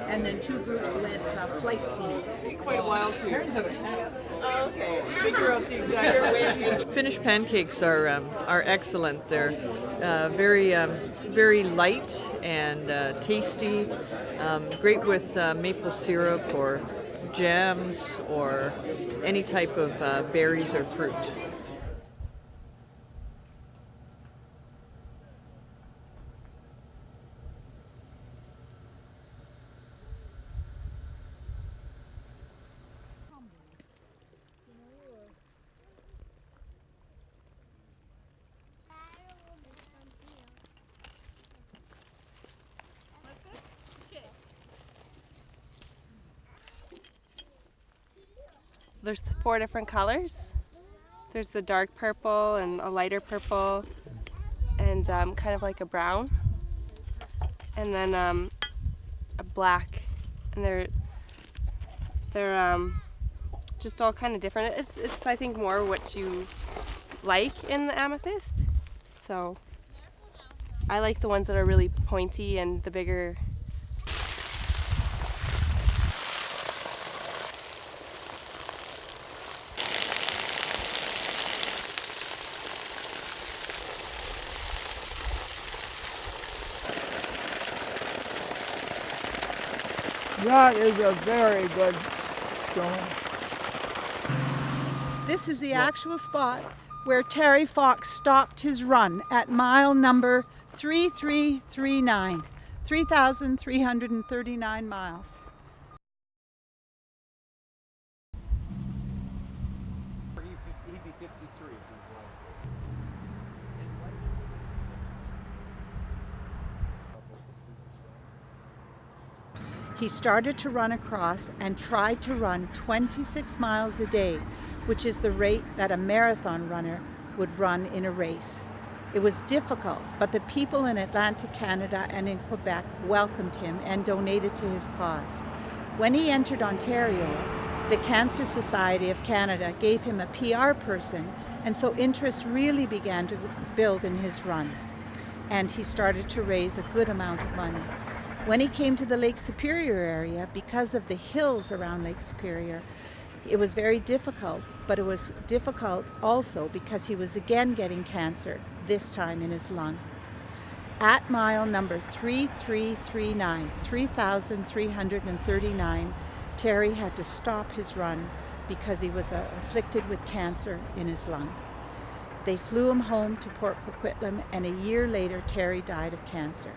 And then 2 groups went flight scene. Quite a while to figure out the exact way. Finnish pancakes are excellent. They're very light and tasty. Great with maple syrup or jams or any type of berries or fruit. There's 4 different colors. There's the dark purple and a lighter purple and kind of like a brown. And then a black. And they're just all kind of different. It's I think more what you like in the amethyst. So I like the ones that are really pointy and the bigger. That is a very good stone. This is the actual spot where Terry Fox stopped his run at mile number 3339, 3,339 miles. He'd be 53. He started to run across and tried to run 26 miles a day, which is the rate that a marathon runner would run in a race. It was difficult, but the people in Atlantic Canada and in Quebec welcomed him and donated to his cause. When he entered Ontario, the Cancer Society of Canada gave him a PR person, and so interest really began to build in his run. And he started to raise a good amount of money. When he came to the Lake Superior area, because of the hills around Lake Superior, it was very difficult, but it was difficult also because he was again getting cancer, this time in his lung. At mile number 3339, 3,339, Terry had to stop his run because he was afflicted with cancer in his lung. They flew him home to Port Coquitlam, and a year later, Terry died of cancer.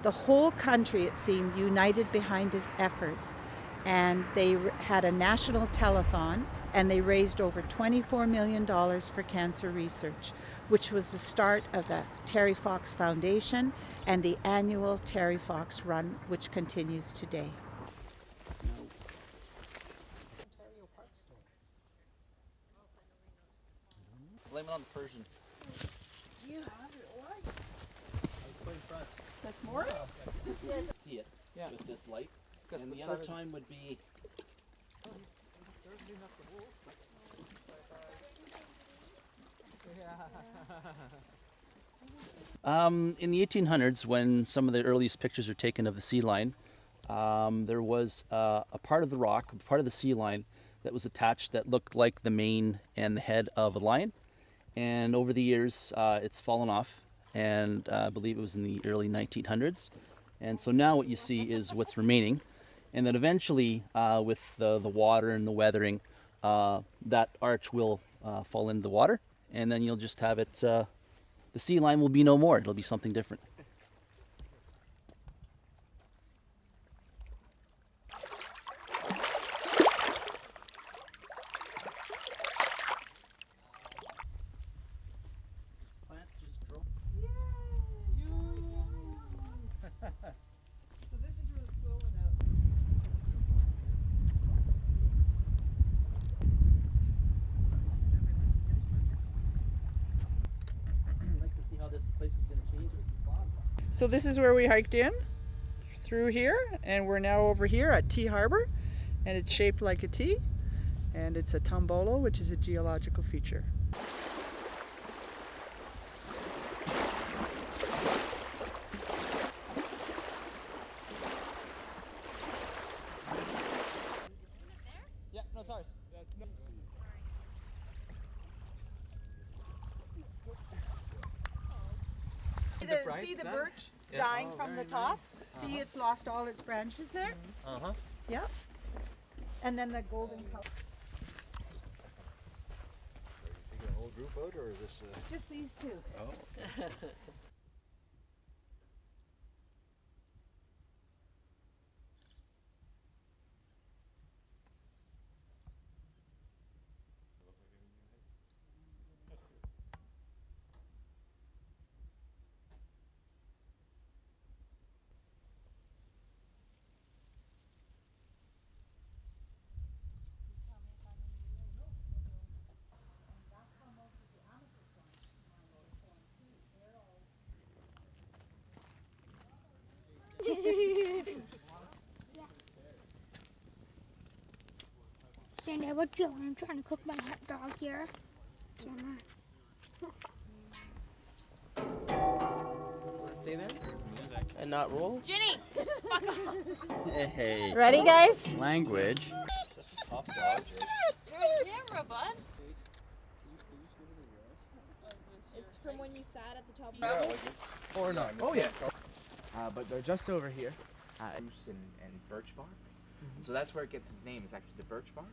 The whole country, it seemed, united behind his efforts, and they had a national telethon, and they raised over $24 million for cancer research, which was the start of the Terry Fox Foundation and the annual Terry Fox Run, which continues today. Blame it on the Persian. That's more? See it with this light. And the other time would be in the 1800s, when some of the earliest pictures are taken of the sea line, there was a part of the rock, part of the sea line that was attached that looked like the mane and the head of a lion. And over the years, it's fallen off, and I believe it was in the early 1900s. And so now what you see is what's remaining. And then eventually, with the water and the weathering, that arch will fall into the water, and then you'll just have it, the sea line will be no more. It'll be something different. Plants just grow. So this is really cool without. I'd like to see how this place is going to change with some fog. So this is where we hiked in through here, and we're now over here at T Harbor, and it's shaped like a T, and it's a tombolo, which is a geological feature. See the birch dying from the top? See, it's lost all its branches there? Yep. And then the golden color. Are you taking a whole group out, or is this? Just these two. Oh. Sandy, what you doing? I'm trying to cook my hot dog here. Stay there and not roll. Ginny! Fuck off! Hey. Ready, guys? Language. Tough dodge. Camera, bud. It's from when you sat at the top of the Or not. Oh yes. But they're just over here. Spruce and birch bark. So that's where it gets its name. Is actually the birch bark.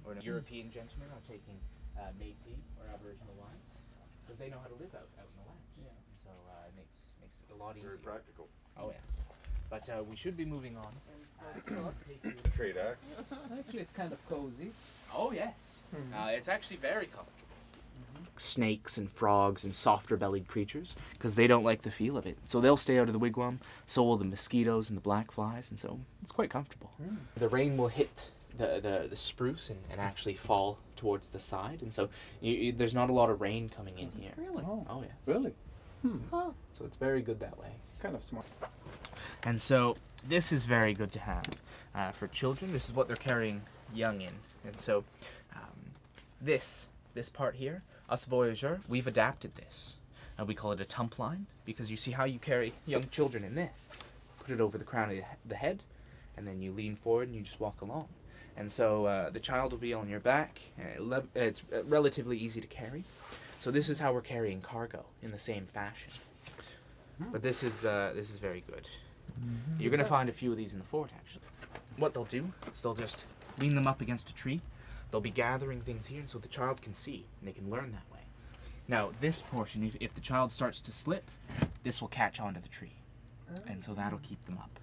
Or European gentlemen are taking Métis or Aboriginal wives because they know how to live out in the land. Yeah. So it makes it a lot easier. Very practical. Oh yes. But we should be moving on. Trade axe. Actually, it's kind of cozy. Oh yes. It's actually very comfortable. Snakes and frogs and softer bellied creatures because they don't like the feel of it. So they'll stay out of the wigwam, so will the mosquitoes and the black flies, and so it's quite comfortable. The rain will hit the spruce and actually fall towards the side, and so there's not a lot of rain coming in here. Really? Oh yes. Really? So it's very good that way. Kind of smart. And so this is very good to have for children. This is what they're carrying young in. And so this part here, us voyageurs, we've adapted this. We call it a tump line because you see how you carry young children in this. Put it over the crown of the head, and then you lean forward and you just walk along. And so the child will be on your back. It's relatively easy to carry. So this is how we're carrying cargo in the same fashion. But this is very good. You're going to find a few of these in the fort, actually. What they'll do is they'll just lean them up against a tree. They'll be gathering things here so the child can see, and they can learn that way. Now, this portion, if the child starts to slip, this will catch onto the tree. And so that'll keep them up.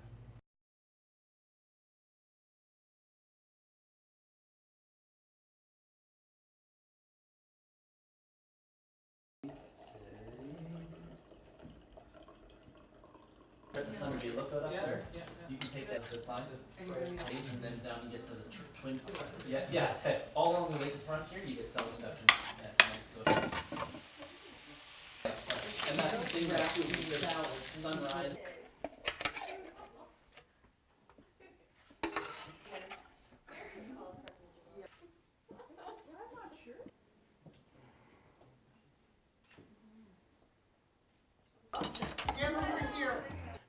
If you look out up there, you can take that to the side of the space and then down you get to the twin. Yeah, all along the way to the front here, you get cell reception. That's nice. So, and that's the thing that actually there's sunrise.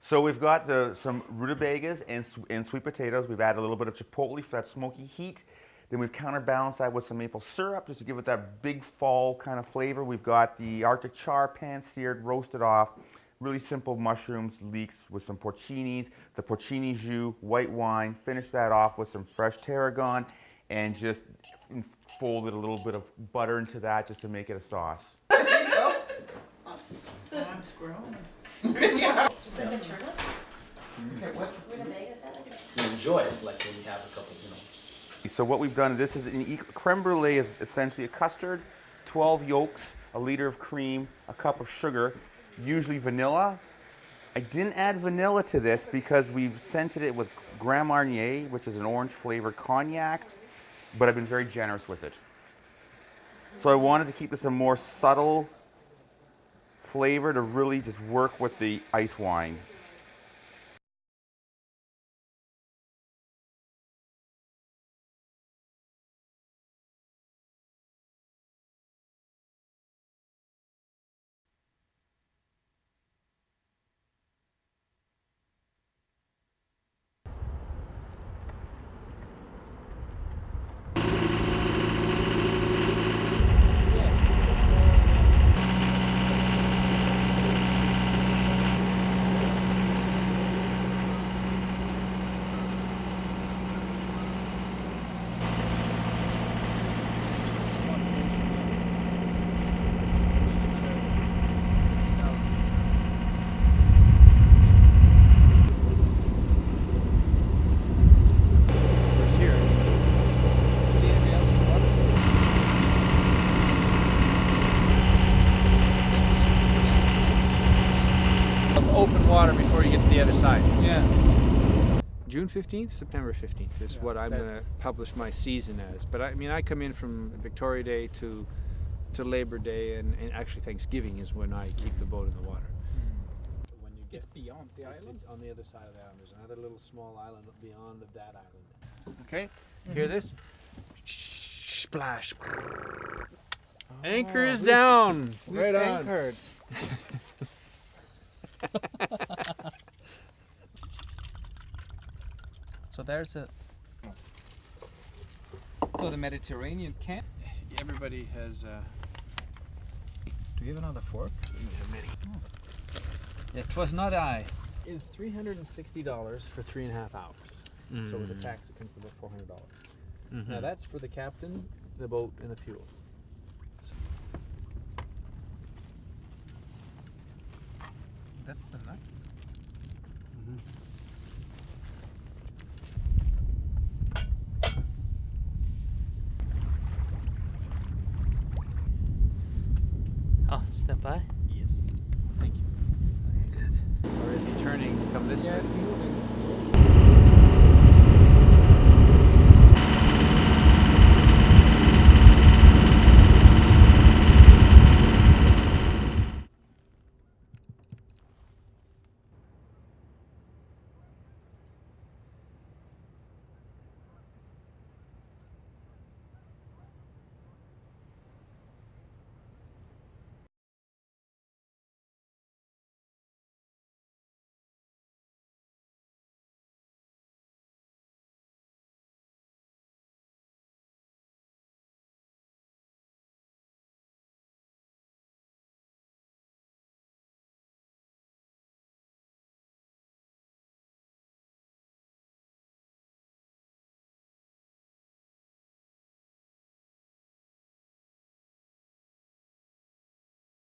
So we've got some rutabagas and sweet potatoes. We've added a little bit of chipotle for that smoky heat. Then we've counterbalanced that with some maple syrup just to give it that big fall kind of flavor. We've got the Arctic char, pan-seared, roasted off. Really simple mushrooms, leeks with some porcinis, the porcini jus, white wine. Finish that off with some fresh tarragon and just folded a little bit of butter into that just to make it a sauce. I'm squirrel. Just like a turnip? Okay, what? Rutabaga, is that like a... You enjoy it, like when you have a couple, So what we've done, this is creme brulee is essentially a custard, 12 yolks, a liter of cream, a cup of sugar, usually vanilla. I didn't add vanilla to this because we've scented it with Grand Marnier, which is an orange flavored cognac, but I've been very generous with it. So I wanted to keep this a more subtle flavor to really just work with the ice wine. open water before you get to the other side. Yeah. June 15th, September 15th is what I'm going to publish my season as. But I mean, I come in from Victoria Day to Labor Day, and actually Thanksgiving is when I keep the boat in the water. When you get It's beyond the island? It's on the other side of the island. There's another little small island beyond that island. Okay, hear this? Splash. Anchor is down. Right on. Anchored. So there's a. So the Mediterranean can. Everybody has. Do you have another fork? Many. It was not I. Is $360 for 3.5 hours. So with the tax, it comes to about $400. Now that's for the captain, the boat, and the fuel. That's the nuts. Oh, step by? Yes. Thank you. Okay, good. Or is he turning? Come this way. It's moving.